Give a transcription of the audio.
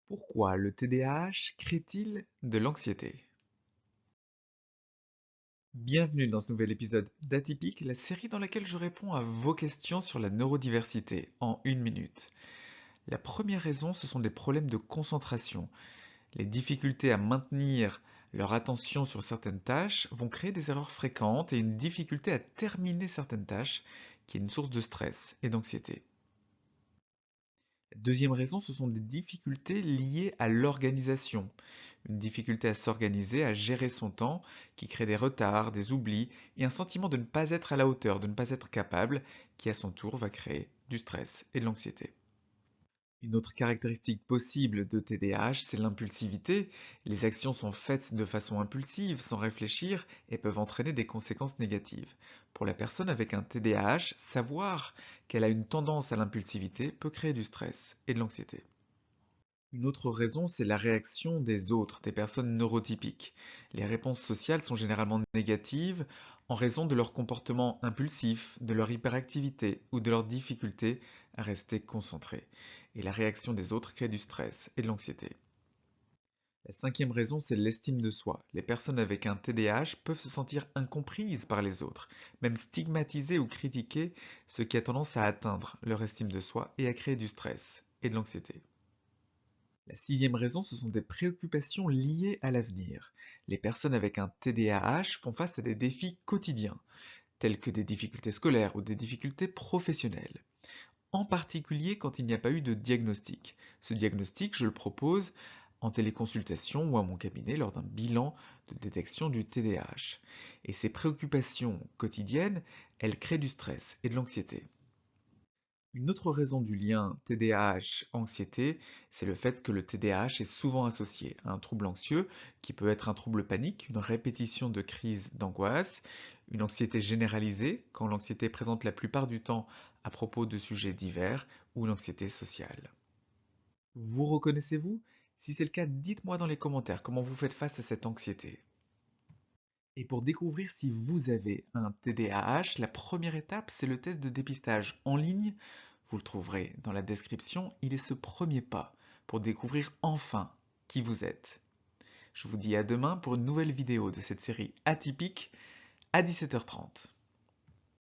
Pourquoi le TDAH crée-t-il de l'anxiété? Bienvenue dans ce nouvel épisode d'Atypique, la série dans laquelle je réponds à vos questions sur la neurodiversité en 1 minute. La première raison, ce sont des problèmes de concentration. Les difficultés à maintenir leur attention sur certaines tâches vont créer des erreurs fréquentes et une difficulté à terminer certaines tâches qui est une source de stress et d'anxiété. La deuxième raison, ce sont des difficultés liées à l'organisation. Une difficulté à s'organiser, à gérer son temps, qui crée des retards, des oublis et un sentiment de ne pas être à la hauteur, de ne pas être capable, qui à son tour va créer du stress et de l'anxiété. Une autre caractéristique possible de TDAH, c'est l'impulsivité. Les actions sont faites de façon impulsive, sans réfléchir, et peuvent entraîner des conséquences négatives. Pour la personne avec un TDAH, savoir qu'elle a une tendance à l'impulsivité peut créer du stress et de l'anxiété. Une autre raison, c'est la réaction des autres, des personnes neurotypiques. Les réponses sociales sont généralement négatives en raison de leur comportement impulsif, de leur hyperactivité ou de leur difficulté à rester concentrés. Et la réaction des autres crée du stress et de l'anxiété. La cinquième raison, c'est l'estime de soi. Les personnes avec un TDAH peuvent se sentir incomprises par les autres, même stigmatisées ou critiquées, ce qui a tendance à atteindre leur estime de soi et à créer du stress et de l'anxiété. La sixième raison, ce sont des préoccupations liées à l'avenir. Les personnes avec un TDAH font face à des défis quotidiens, tels que des difficultés scolaires ou des difficultés professionnelles. En particulier quand il n'y a pas eu de diagnostic. Ce diagnostic, je le propose en téléconsultation ou à mon cabinet lors d'un bilan de détection du TDAH. Et ces préoccupations quotidiennes, elles créent du stress et de l'anxiété. Une autre raison du lien TDAH-anxiété, c'est le fait que le TDAH est souvent associé à un trouble anxieux qui peut être un trouble panique, une répétition de crises d'angoisse, une anxiété généralisée quand l'anxiété est présente la plupart du temps à propos de sujets divers ou l'anxiété sociale. Vous reconnaissez-vous? Si c'est le cas, dites-moi dans les commentaires comment vous faites face à cette anxiété. Et pour découvrir si vous avez un TDAH, la première étape, c'est le test de dépistage en ligne. Vous le trouverez dans la description. Il est ce premier pas pour découvrir enfin qui vous êtes. Je vous dis à demain pour une nouvelle vidéo de cette série atypique à 17h30.